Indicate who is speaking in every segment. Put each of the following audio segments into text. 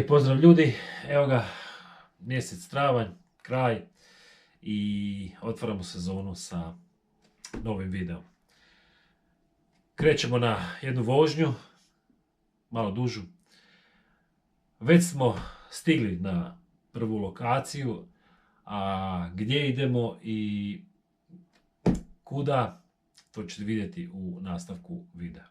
Speaker 1: Pozdrav ljudi, evo ga, mjesec travanj, kraj i otvaramo sezonu sa novim videom. Krećemo na jednu vožnju, malo dužu. Već smo stigli na prvu lokaciju, a gdje idemo i kuda, to ćete vidjeti u nastavku videa.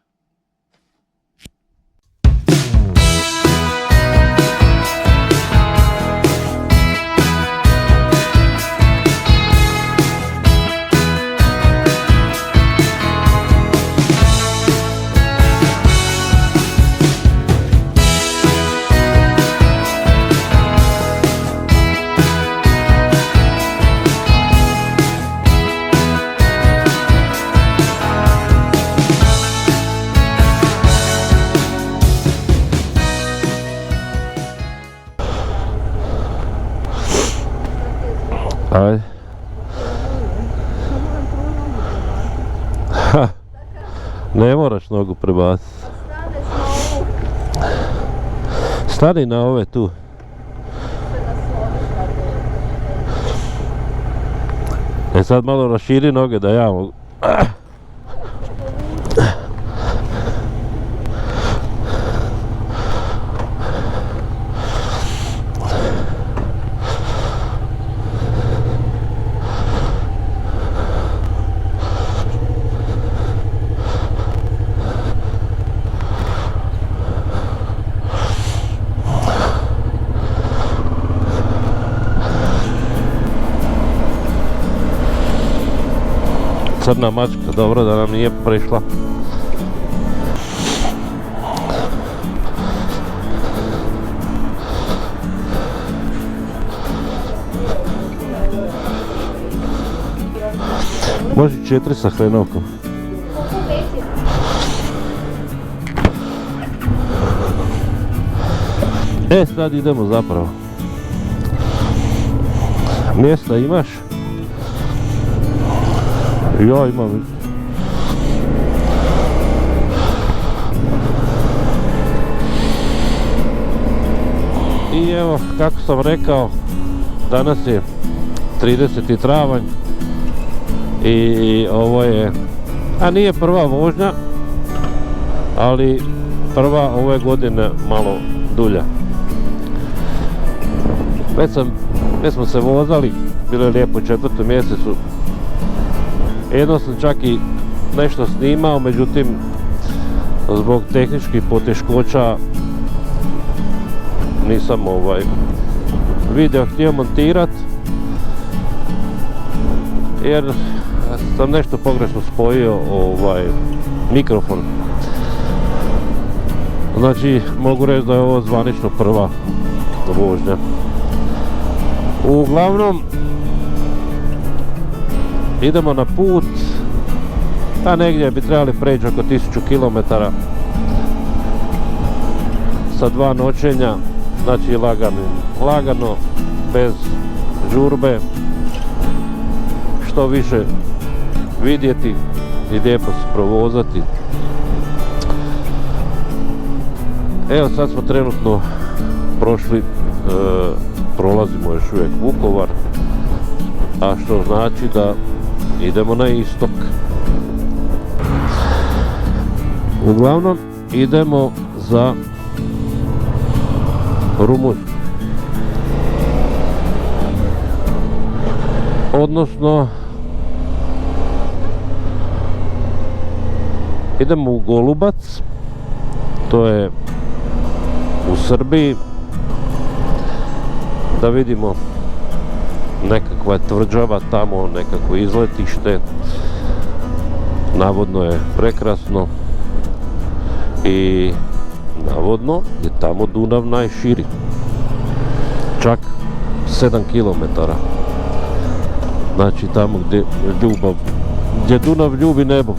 Speaker 2: Ajde. Ne moraš nogu prebaciti. Stani na ove tu. Sad malo raširi noge da ja mogu. Crna mačka, dobro da nam nije prišla. Može 4 sa hrenovkom. Sad idemo zapravo. Mjesta imaš? Ja imam. I evo, kako sam rekao, danas je 30. travanj i ovo je, nije prva vožnja, ali prva ove godine malo dulja. Već smo se vozali, bilo je lijepo u 4. mjesecu. Jedno sam čak i nešto snimao, međutim zbog tehničkih poteškoća nisam video htio montirat, jer sam nešto pogrešno spojio mikrofon. Znači mogu reći da je ovo zvanično prva vožnja. Uglavnom idemo na put, a negdje bi trebali preći oko 1000 km sa 2 noćenja, znači lagano, bez žurbe, što više vidjeti i lijepo se provozati. Evo sad smo trenutno prošli, prolazimo još uvijek Vukovar, a što znači da idemo na istok. Uglavnom idemo za Rumunjsku. Odnosno idemo u Golubac, to je u Srbiji, da vidimo nekakva tvrđava tamo, nekakvo izletište. Navodno je prekrasno i navodno je tamo Dunav najširi, čak 7 km. Znači tamo gdje Dunav ljubi nebo.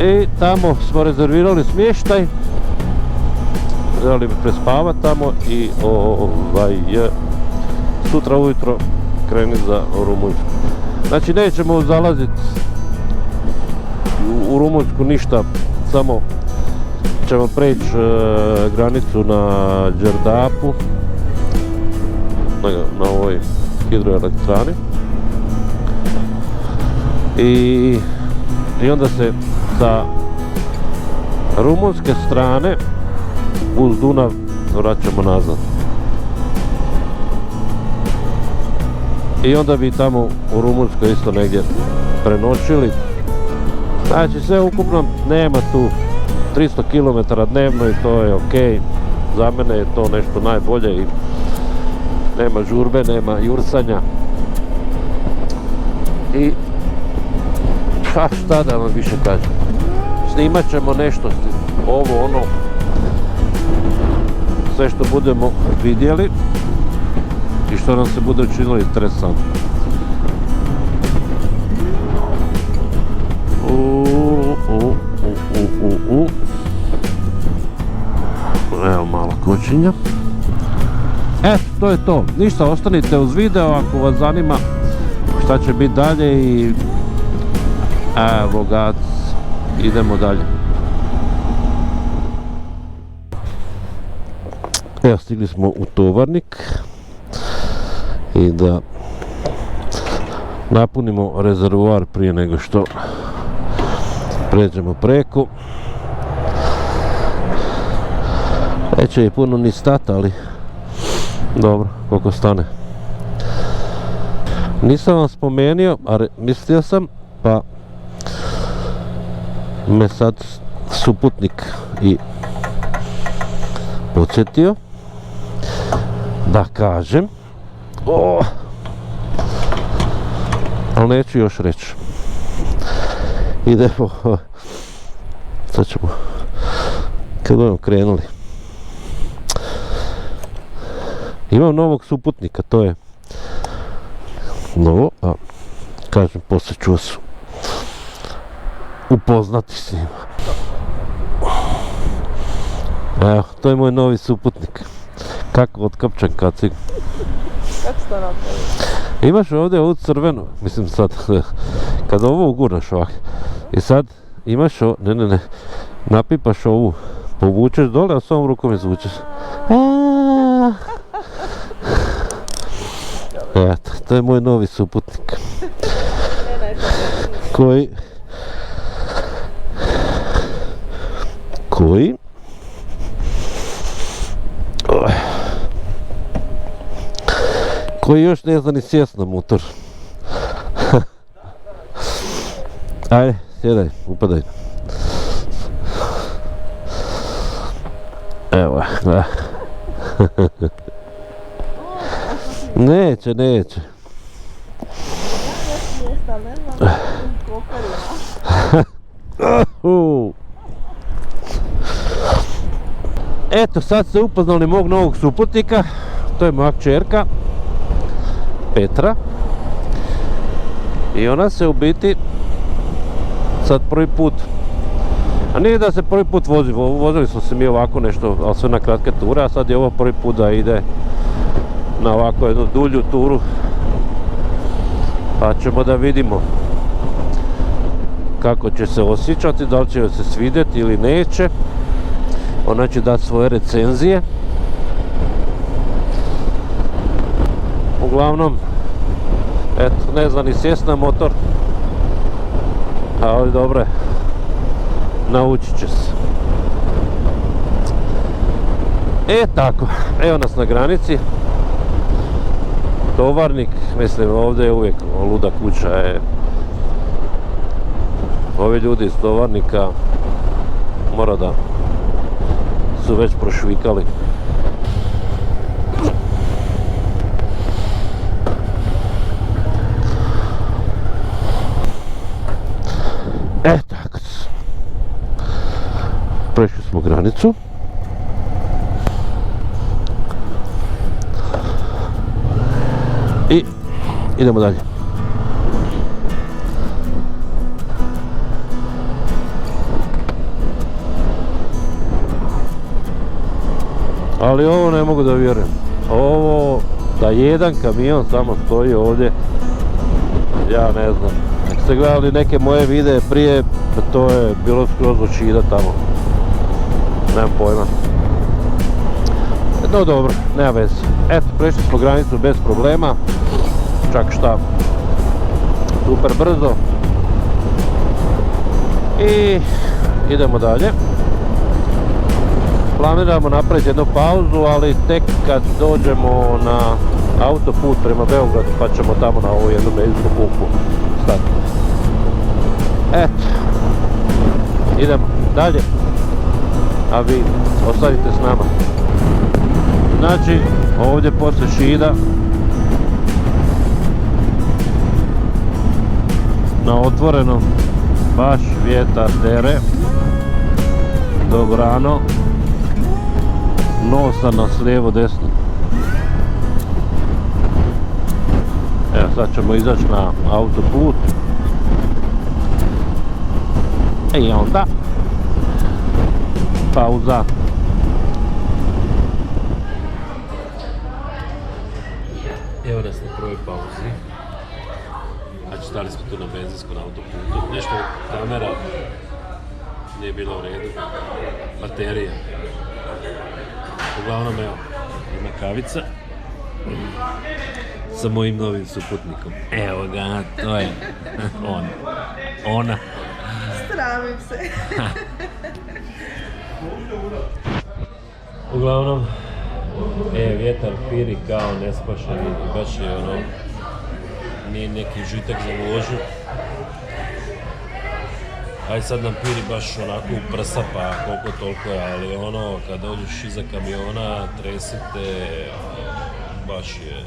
Speaker 2: I tamo smo rezervirali smještaj, trebali bi prespavati tamo i sutra ujutro krenuti za Rumunjsku. Znači nećemo zalaziti u Rumunjsku ništa, samo ćemo preći granicu na Đerdapu, na ovoj hidroelektrani. I onda se sa rumunske strane uz Dunav vraćamo nazad. I onda bi tamo u Rumunjskoj isto negdje prenoćili. Znači sve ukupno nema tu 300 km dnevno i to je ok. Za mene je to nešto najbolje i nema žurbe, nema jursanja. I šta da vam više kažem. Snimat ćemo nešto, ovo ono, sve što budemo vidjeli i što nam se bude učinilo interesantno. Evo malo kočenja. To je to. Ništa, ostanite uz video ako vas zanima šta će biti dalje i evo ga, idemo dalje. Evo, stigli smo u Tovarnik i da napunimo rezervoar prije nego što pređemo preko. Neće i puno ni stati, ali dobro, koliko stane. Nisam vam spomenuo, a mislio sam, pa me sad suputnik i podsjetio da kažem, ali neću još reći. Idemo, sad ćemo, kad budemo krenuli. Imam novog suputnika, to je novo, a kažem, poslije ću vas upoznati s njima. Evo, to je moj novi suputnik. Kako otkapčan kacig.
Speaker 3: Kako ste napravili?
Speaker 2: Imaš ovdje ovu crvenu, mislim sad, kad ovo ugurnaš ovak, i sad imaš ovo, ne, napipaš ovu, povučeš dole, a s ovom rukom izvučeš. Eto, to je moj novi suputnik. Koji još ne zna ni sjest na motor. Ajde, sjedaj, upadaj. Evo, da. Neće. Eto, sad ste upoznali mog novog suputnika. To je moja kćerka Petra. I ona se u biti sad prvi put, a nije da se prvi put vozi, vozili smo se mi ovako nešto, ali sve na kratke ture, a sad je ovo prvi put da ide na ovako jednu dulju turu, pa ćemo da vidimo kako će se osjećati, da li će joj se svidjeti ili neće. Ona će dati svoje recenzije. Uglavnom, eto, ne zna ni sjest na motor, ali dobro, naučit će se. Tako, evo nas na granici. Tovarnik, mislim, ovdje je uvijek luda kuća. Ovi ljudi iz Tovarnika mora da su već prošvikali. Tako. Prešli smo granicu. I idemo dalje. Ali ovo ne mogu da vjerujem. Ovo, da jedan kamion samo stoji ovdje, ja ne znam. Ako ste gledali neke moje videe prije, to je bilo skroz od šida tamo. nemam pojma. No dobro, nema veze. Eto, prešli smo granicu bez problema, čak šta, super brzo. I idemo dalje. Planiramo napraviti jednu pauzu, ali tek kad dođemo na autoput prema Beogradu, pa ćemo tamo na ovu jednu benzinsku pumpu stati. Eto, idemo dalje, a vi ostanite s nama. Znači, ovdje poslije Šida, na otvorenom, baš vjetar dere, dobrano, nosa nas lijevo desno. Evo, sad ćemo izaći na autoput. I onda pauza. Evo nas na prvoj pauzi. Znači, stali smo tu na benzinsku na autoputu. Nešto kamera nije bila u redu. Baterija. Uglavnom, evo, ima kavica sa mojim novim suputnikom. Evo ga, to je on. Ona.
Speaker 3: Sramim se.
Speaker 2: Uglavnom, vjetar piri kao nespašeni, baš je ono, nije neki žitak za vožnju. Aj sad nam piri baš onako u prsa, pa koliko toliko je, ali ono, kad dođeš iza kamiona, tresite, baš je.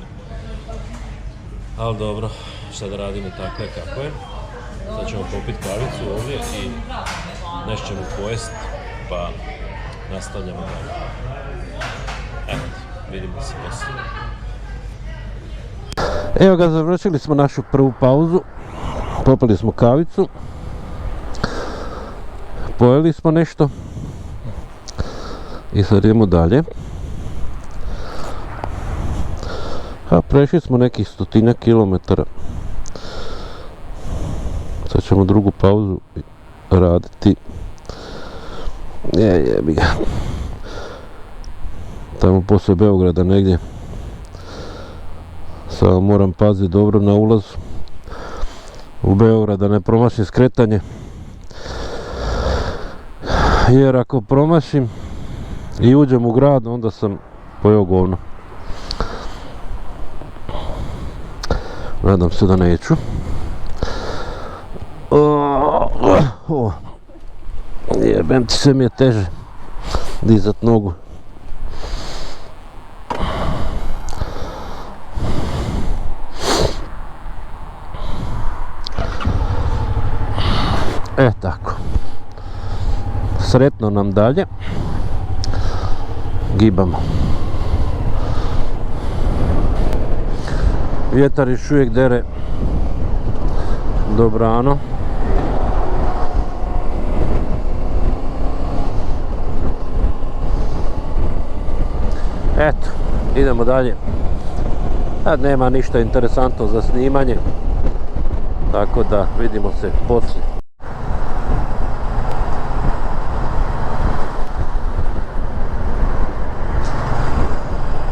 Speaker 2: Ali dobro, šta da radimo, tako je kako je. Sad ćemo popiti kavicu ovdje i nešto ćemo pojest, pa nastavljamo dalje. Eto, vidimo se poslije. Evo ga, završili smo našu prvu pauzu, popili smo kavicu, pojeli smo nešto i sad idemo dalje. A prešli smo nekih 100 kilometara. Sad ćemo drugu pauzu raditi. Jebi ga. Tamo poslije Beograda negdje. Samo moram paziti dobro na ulaz u Beograd, da ne promašim skretanje. Jer ako promašim i uđem u grad, onda sam pojeo govno. Nadam se da neću. Jebem ti, sve mi je teže dizat nogu. Tako. Sretno nam dalje. Gibamo. Vjetar još uvijek dere dobrano. Eto, idemo dalje. Sad nema ništa interesantno za snimanje, tako da vidimo se poslije.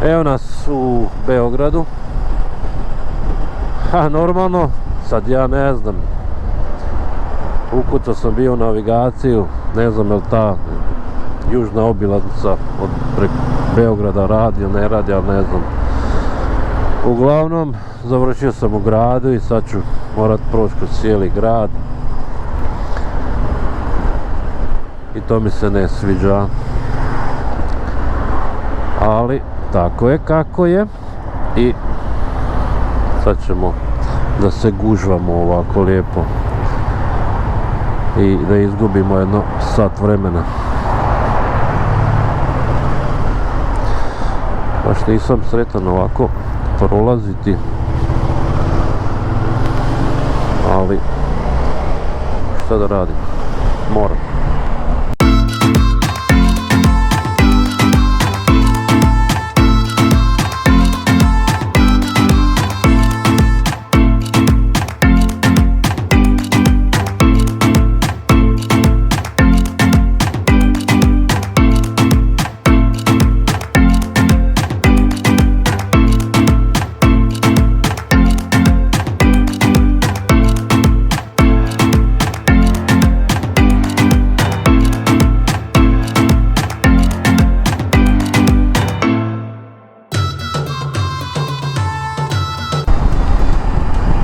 Speaker 2: Evo nas u Beogradu. Normalno, sad ja ne znam, ukucao sam bio navigaciju, ne znam je li ta južna obilaznica od preko Beograda radi ili ne radi, ali ne znam. Uglavnom, završio sam u gradu i sad ću morat proći kroz cijeli grad. I to mi se ne sviđa. Ali, tako je kako je. I sad ćemo da se gužvamo ovako lijepo i da izgubimo jedno sat vremena. Baš nisam sretan ovako prolaziti, ali šta da radim, moram.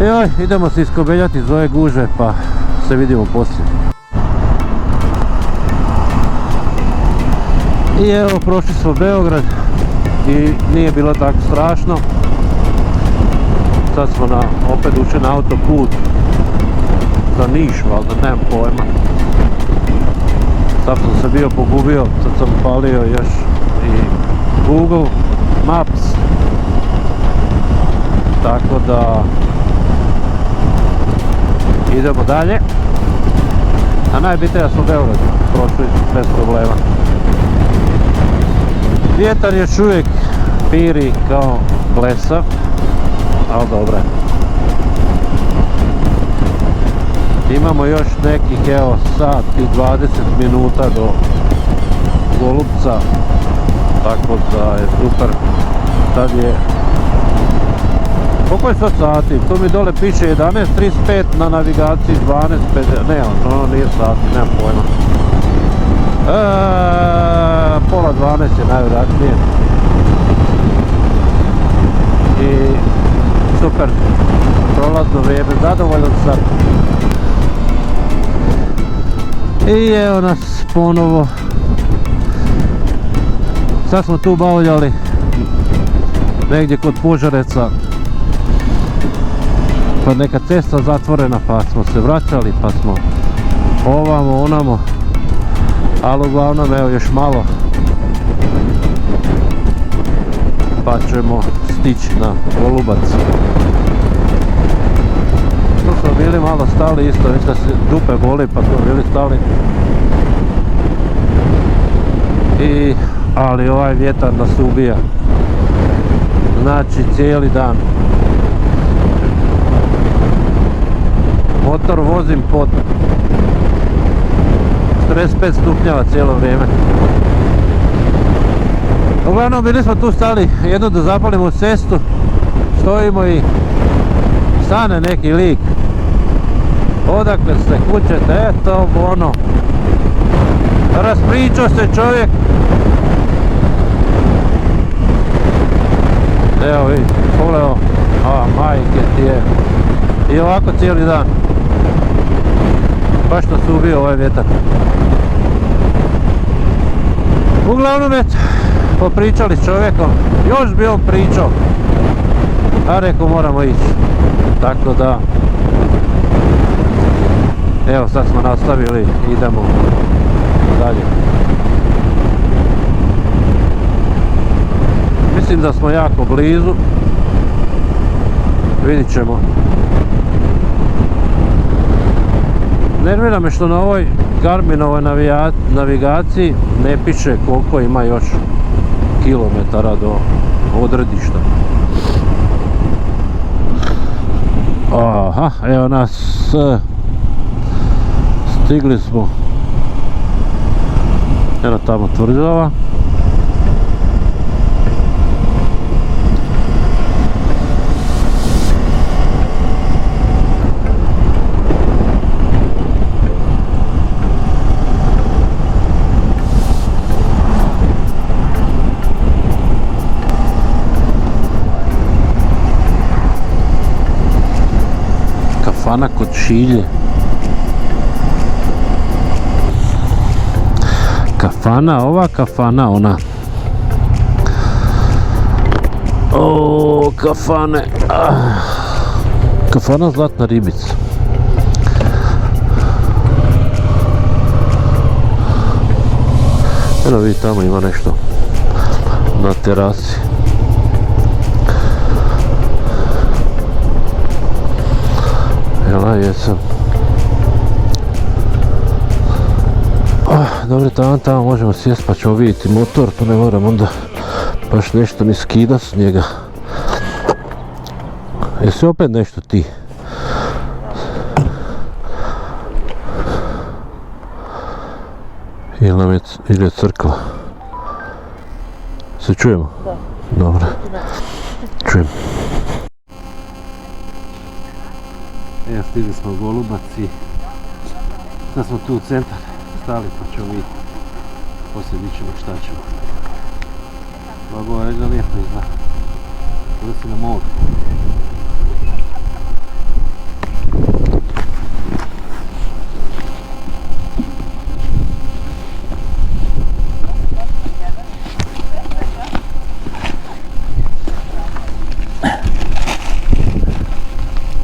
Speaker 2: Joj, idemo se iskobeljati iz ove guže pa se vidimo poslije. I evo, prošli smo Beograd i nije bilo tako strašno. Sad smo opet ušli na autoput za Niš, valjda, nemam pojma. Sad sam se bio pogubio, sad sam palio još i Google Maps. Tako da idemo dalje. A najbitnije da smo Beograd prošli bez problema. Vjetar još uvijek piri kao blesav, ali dobro. Imamo još nekih, evo, sat i 20 minuta do Golupca, tako da je super. Sad je... Koliko je sad sati? Tu mi dole piše 11:35, na navigaciji 12:50, ne, ono nije sati, nemam pojma. Pola 12 je najvjerojatnije. I super, prolazno vrijeme, zadovoljan sam. I evo nas ponovo. Sad smo tu bavljali negdje kod Požareca, pa neka cesta zatvorena, pa smo se vraćali, pa smo ovamo, onamo, ali uglavnom evo još malo pa ćemo stići na Golubac. Tu smo bili malo stali isto, mislim da se dupe boli pa smo bili stali. Ali ovaj vjetar nas ubija, znači cijeli dan. Motor vozim pod 45 stupnjeva cijelo vrijeme. Uglavnom bili smo tu stali jedno da zapalimo cestu, stojimo i stane neki lik. Odakle ste, kućete, eto ono. Raspričao se čovjek. Evo vidi, pogledao, majke ti je. I ovako cijeli dan. Baš nas ubio ovaj vjetar. Uglavnom eto, popričali s čovjekom, još bi on pričao, a rekao moramo ići. Tako da, evo sad smo nastavili, idemo dalje. Mislim da smo jako blizu, vidit ćemo. Nervira me što na ovoj Garminovoj navigaciji ne piše koliko ima još kilometara do odredišta. Aha, evo nas, stigli smo, evo tamo tvrđava. Kafana kod Šilje. Kafana, ova kafana, ona. O, kafane. Kafana Zlatna ribica. Evo vidi, tamo ima nešto na terasi. Jela, jesam. Dobro, tamo možemo sjesti pa ćemo vidjeti motor, pa ne moram onda baš nešto ni skida s njega. Jesi opet nešto ti? Ili je crkva? Se čujemo? Da. Dobro. Čujem. Evo, stigli smo u Golubac i sad smo tu u centar stali pa ćemo vidjeti. Poslije vidit ćemo šta ćemo. Mogu reći da lijepo izgleda. Ovdje si na moru.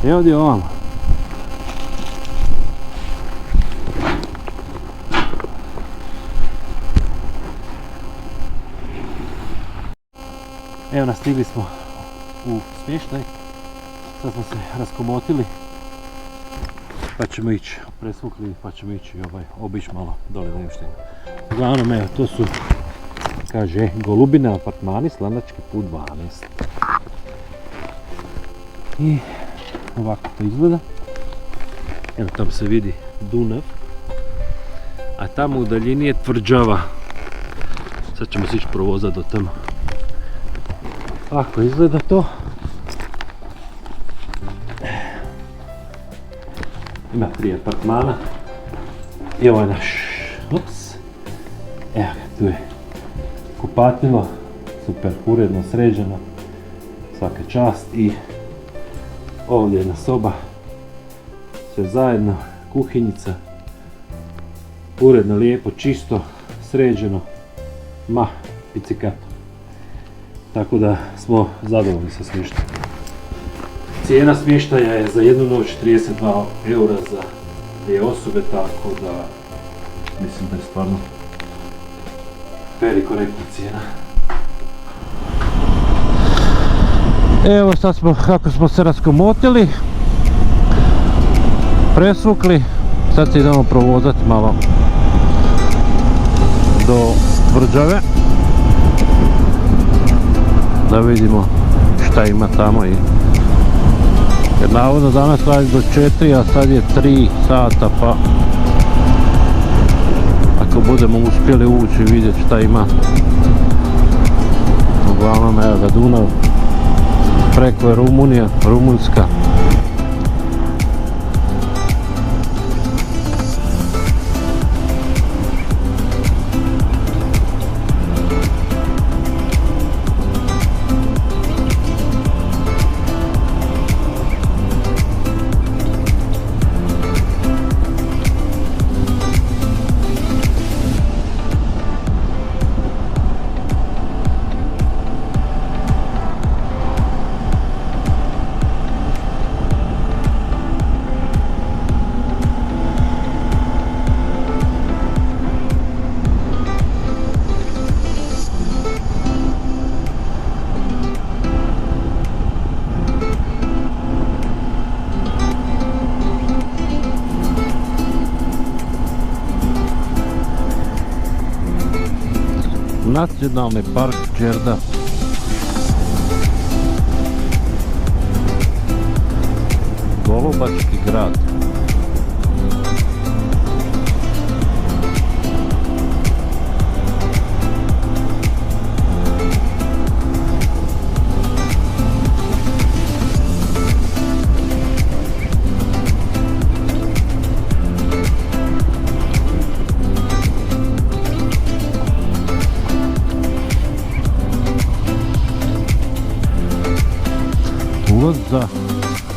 Speaker 2: I ovdje ovamo. Evo nas, stigli smo u smještaj. Sad smo se raskomotili. Pa ćemo ići, presvukli, pa ćemo ići obići malo dole na Imštinu. Uglavnom, evo, to su, kaže, Golubine apartmani, Slanački put 12. I ovako to izgleda. Evo, tam se vidi Dunav. A tamo u daljini je tvrđava. Sad ćemo se ići provozati do tamo. Tako izgleda to. Ima 3 apartmana. I ovo je naš. Ups. Evo ga, tu je kupatilo. Super, uredno, sređeno. Svaka čast. I ovdje je jedna soba. Sve zajedno. Kuhinjica. Uredno, lijepo, čisto, sređeno. Ma, picikato. Tako da smo zadovoljni sa smještajem. Cijena smještaja je za jednu noć 32 eura za 2 osobe, tako da mislim da je stvarno fer i korektna cijena. Evo sad smo, kako smo se raskomotili, presvukli, sad se idemo provozati malo do tvrđave. Da vidimo šta ima tamo i... Jer navodno danas radi do 4, a sad je 3 sata, pa... Ako budemo uspjeli ući i vidjeti šta ima. Uglavnom, evo ga Dunav. Preko je Rumunija, Rumunjska. Nacionalni park Đerdap. Golubački grad. Ulaz za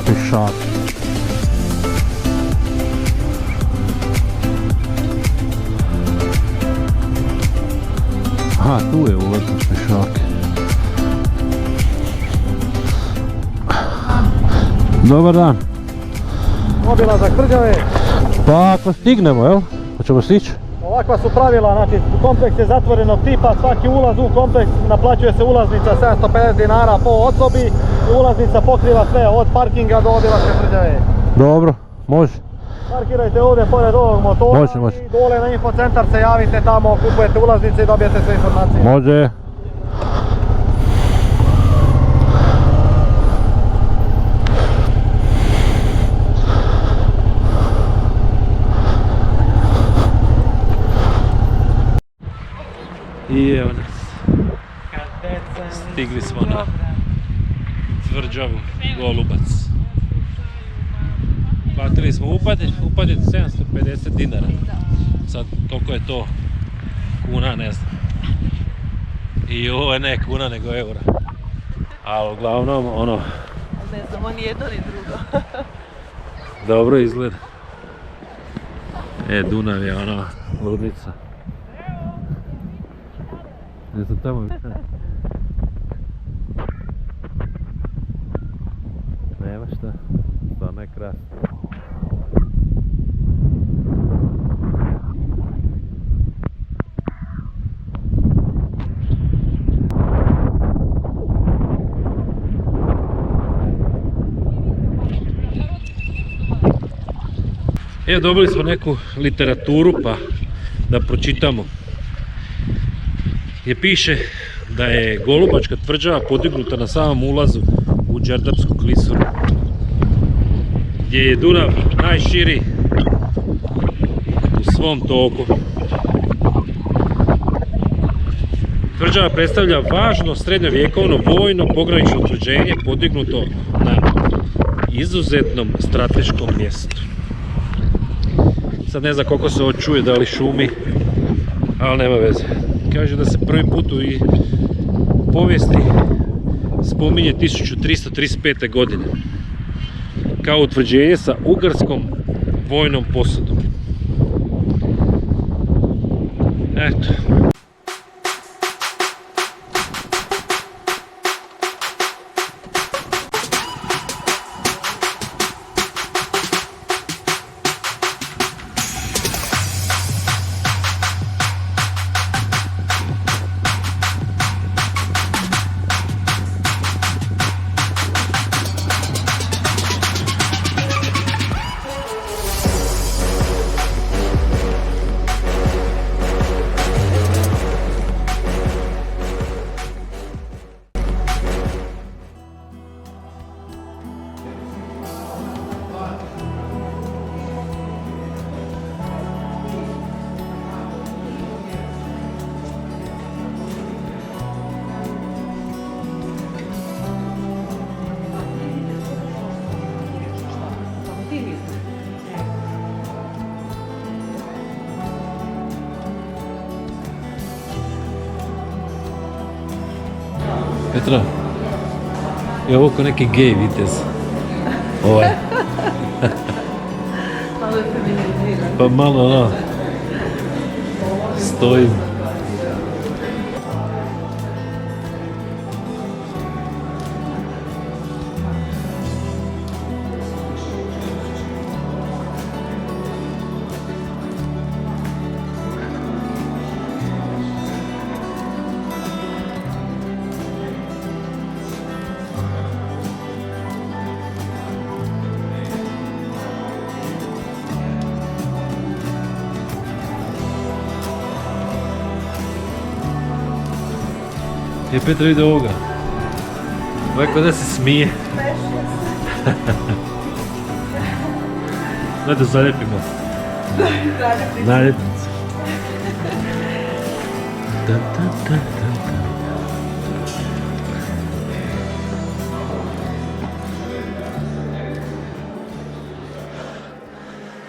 Speaker 2: pešake. Aha, tu je ulaz za pešake. Dobar dan.
Speaker 4: Obilazak tvrđave.
Speaker 2: Pa ako stignemo, jel? Hoćemo stići?
Speaker 4: Ovakva su pravila, znači kompleks je zatvorenog tipa, svaki ulaz u kompleks naplaćuje se ulaznica 750 dinara po osobi i ulaznica pokriva sve od parkinga do Obilačke tvrđave.
Speaker 2: Dobro, može.
Speaker 4: Parkirajte ovdje pored ovog motora
Speaker 2: Može.
Speaker 4: i dole na infocentar se javite tamo, kupujete ulaznice i dobijete sve informacije.
Speaker 2: Može. I evo nas, stigli smo na tvrđavu Golubac. Platili smo upadić 750 dinara. Sad koliko je to kuna, ne znam. I ovo je ne kuna nego eura. Ali uglavnom ono...
Speaker 3: Ne znamo ni jedno ni drugo.
Speaker 2: Dobro izgleda. Dunav je ono ludnica. Ne znam tamo nema šta. najkrasnije. Evo, dobili smo neku literaturu pa da pročitamo. Gdje piše da je Golubačka tvrđava podignuta na samom ulazu u Đerdapsku klisuru, gdje je Dunav najširi u svom toku. Tvrđava predstavlja važno srednjovjekovno vojno pogranično utvrđenje podignuto na izuzetnom strateškom mjestu. Sad ne znam koliko se ovo čuje, da li šumi, ali nema veze. Kaže da se prvi put u povijesti spominje 1335. godine kao utvrđenje sa ugarskom vojnom posudom. Eto. Petra, je ovo ko neki gej vitez? Ovaj.
Speaker 3: Malo je feminiziran.
Speaker 2: Pa malo, no. Stojim. Je Petra, vidi ovoga. Ovaj kod da se smije. Daj da zaljepimo. Naljepnicu.